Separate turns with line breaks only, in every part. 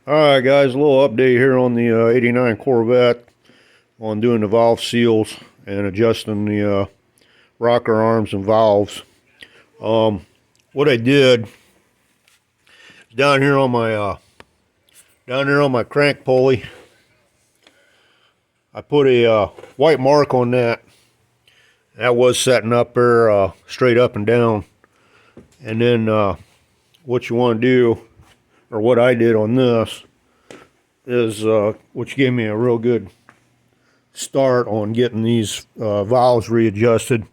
Alright guys, a little update here on the 89 Corvette on doing the valve seals and adjusting the rocker arms and valves. What I did is down here on my crank pulley, I put a white mark on that. That was setting up there straight up and down. And then what you want to do, or what I did on this, is which gave me a real good start on getting these valves readjusted,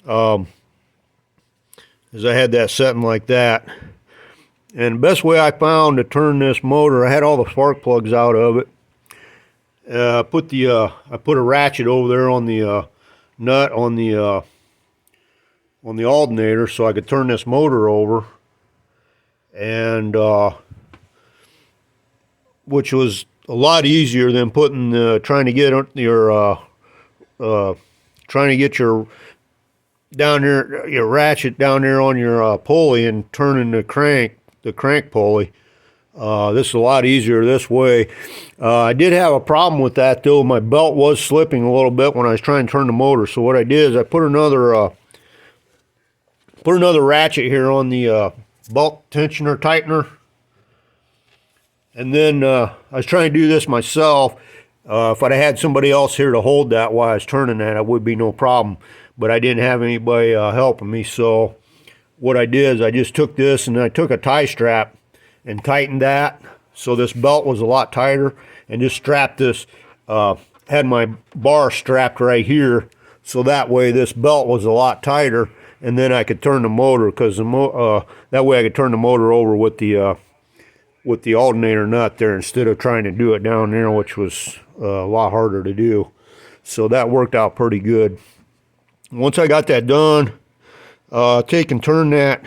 is I had that setting like that. And the best way I found to turn this motor, I had all the spark plugs out of it. I put a ratchet over there on the nut on the alternator so I could turn this motor over, and which was a lot easier than trying to get your down there, your ratchet down there on your pulley and turning the crank pulley. This is a lot easier this way. I did have a problem with that though. My belt was slipping a little bit when I was trying to turn the motor. So what I did is I put another ratchet here on the belt tensioner tightener. And then I was trying to do this myself. If I'd had somebody else here to hold that while I was turning that, it would be no problem. But I didn't have anybody helping me. So what I did is I just took this and I took a tie strap and tightened that so this belt was a lot tighter, and just strapped this, had my bar strapped right here so that way this belt was a lot tighter, and then I could turn the motor, because that way I could turn the motor over with the alternator nut there instead of trying to do it down there, which was a lot harder to do. So that worked out pretty good. Once I got that done, take and turn the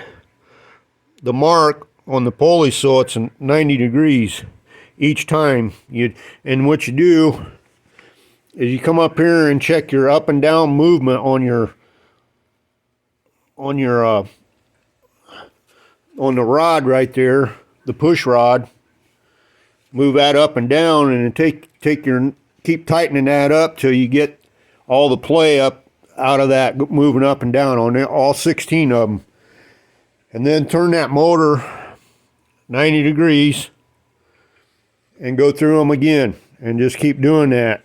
mark on the pulley so it's 90 degrees each time. And what you do is you come up here and check your up and down movement on the rod right there, the push rod. Move that up and down, and then keep tightening that up till you get all the play up out of that, moving up and down on all 16 of them. And then turn that motor 90 degrees and go through them again, and just keep doing that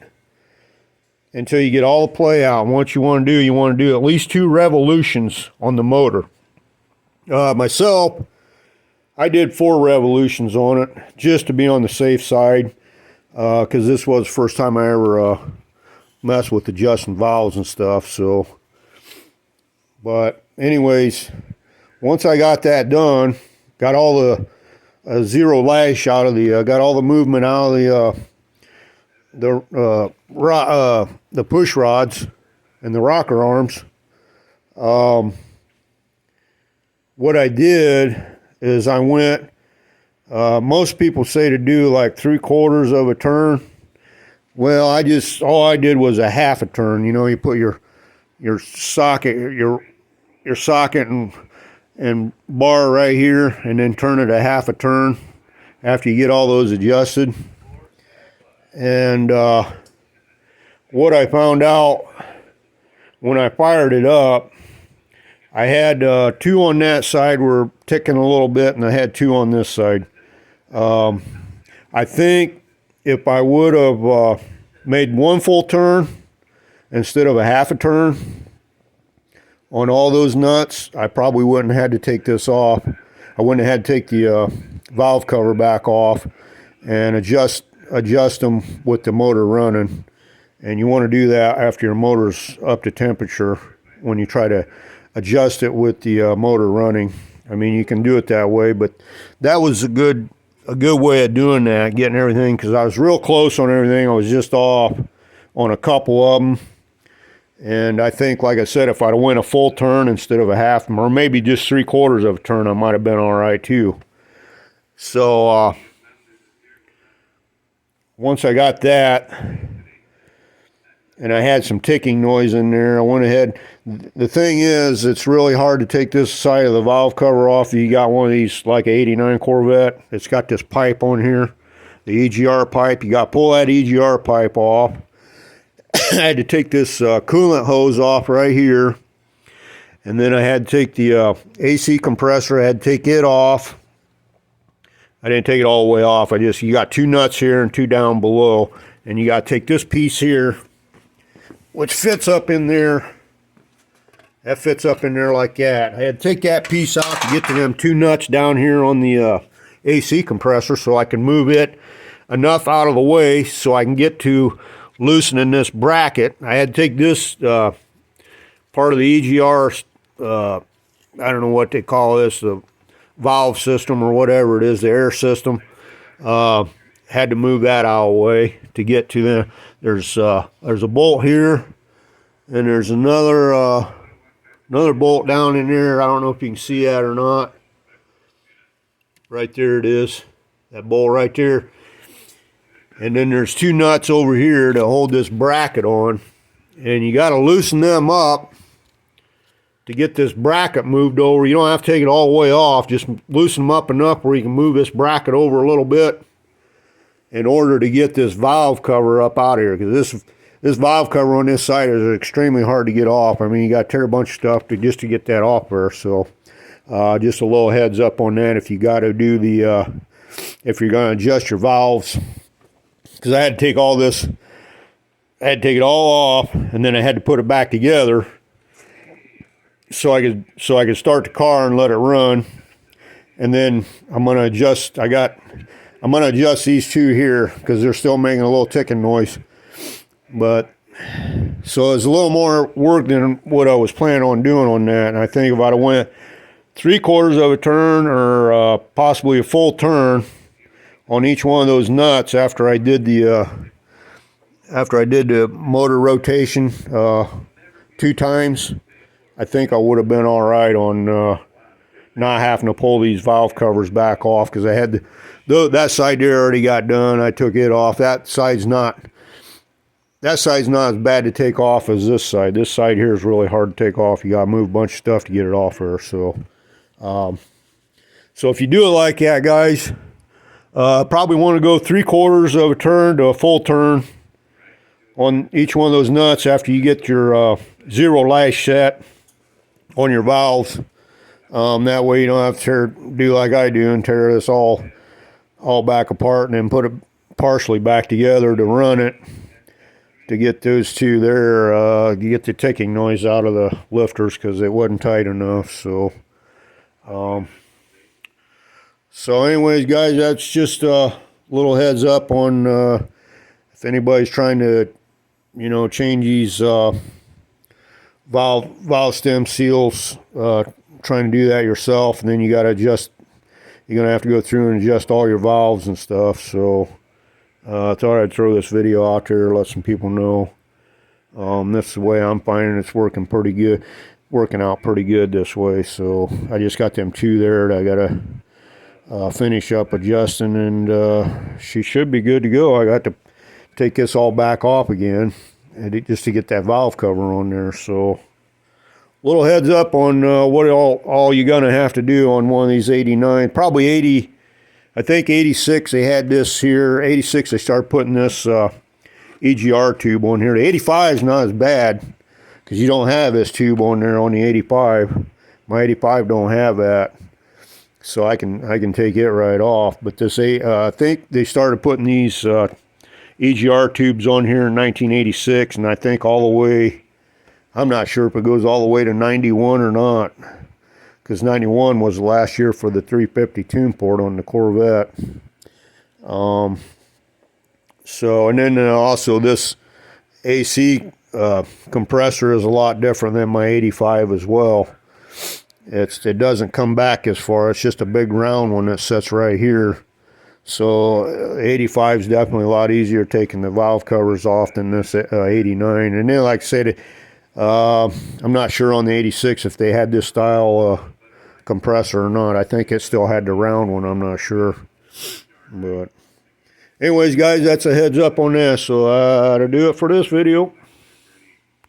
until you get all the play out. And what you want to do at least 2 revolutions on the motor. Myself, I did 4 revolutions on it just to be on the safe side, because this was the first time I ever messed with adjusting valves and stuff. So, but anyways, once I got that done, got all the zero lash out of got all the movement out of the push rods and the rocker arms. What I did is I went, most people say to do like 3/4 of a turn. Well, all I did was a half a turn. You know, you put your socket, your socket and bar right here, and then turn it a half a turn after you get all those adjusted. And what I found out when I fired it up, I had 2 on that side were ticking a little bit, and I had 2 on this side. I think if I would have made 1 full turn instead of a half a turn on all those nuts, I probably wouldn't have had to take this off. I wouldn't have had to take the valve cover back off and adjust them with the motor running. And you want to do that after your motor's up to temperature, when you try to adjust it with the motor running. I mean, you can do it that way, but that was a good way of doing that, getting everything, because I was real close on everything. I was just off on a couple of them. And I think, like I said, if I'd have went a full turn instead of a half, or maybe just 3/4 of a turn, I might have been all right too. So once I got that, and I had some ticking noise in there. I went ahead. The thing is, it's really hard to take this side of the valve cover off. You got one of these, like an 89 Corvette. It's got this pipe on here, the EGR pipe. You got to pull that EGR pipe off. I had to take this coolant hose off right here. And then I had to take the AC compressor. I had to take it off. I didn't take it all the way off. You got two nuts here and two down below. And you got to take this piece here, which fits up in there. That fits up in there like that. I had to take that piece out to get to them two nuts down here on the AC compressor so I can move it enough out of the way so I can get to loosening this bracket. I had to take this part of the EGR, I don't know what they call this, the valve system or whatever it is, the air system. Had to move that out of the way to get to the, there's a bolt here, and there's another bolt down in there. I don't know if you can see that or not. Right there it is, that bolt right there. And then there's two nuts over here to hold this bracket on, and you got to loosen them up to get this bracket moved over. You don't have to take it all the way off, just loosen them up enough where you can move this bracket over a little bit in order to get this valve cover up out of here, because this valve cover on this side is extremely hard to get off. I mean, you got to tear a bunch of stuff just to get that off there. So just a little heads up on that if you got to do the if you're going to adjust your valves, because I had to take all this, I had to take it all off, and then I had to put it back together so I could start the car and let it run. And then I'm going to adjust. I'm going to adjust these two here because they're still making a little ticking noise. But so it's a little more work than what I was planning on doing on that. And I think if I'd have went 3/4 of a turn or possibly a full turn on each one of those nuts after I did the motor rotation 2 times, I think I would have been all right on not having to pull these valve covers back off, because I had that side there already got done. I took it off. That side's not as bad to take off as this side. This side here is really hard to take off. You got to move a bunch of stuff to get it off there. So, so if you do it like that, guys, probably want to go 3/4 of a turn to a full turn on each one of those nuts after you get your zero lash set on your valves. That way you don't have to do like I do and tear this all back apart and then put it partially back together to run it, to get those two there, get the ticking noise out of the lifters because it wasn't tight enough. So anyways, guys, that's just a little heads up on if anybody's trying to, change these valve stem seals, trying to do that yourself, and then you got to adjust. You're gonna have to go through and adjust all your valves and stuff. So I thought I'd throw this video out there, let some people know. This is the way I'm finding it's working pretty good, working out pretty good this way. So I just got them two there that I gotta finish up adjusting, and she should be good to go. I got to take this all back off again, and just to get that valve cover on there. So little heads up on what all you're gonna have to do on one of these 89, probably 80. I think 86 they had this here. 86 they started putting this EGR tube on here. The 85 is not as bad because you don't have this tube on there on the 85. My 85 don't have that, so I can take it right off. But this I think they started putting these EGR tubes on here in 1986, and I think all the way, I'm not sure if it goes all the way to 91 or not, because 91 was the last year for the 350 tune port on the Corvette. So, and then also this AC compressor is a lot different than my 85 as well. It doesn't come back as far. It's just a big round one that sits right here. So 85 is definitely a lot easier taking the valve covers off than this 89. And then, like I said, I'm not sure on the 86 if they had this style compressor or not. I think it still had the round one. I'm not sure. But anyways, guys, that's a heads up on this. So that'll do it for this video.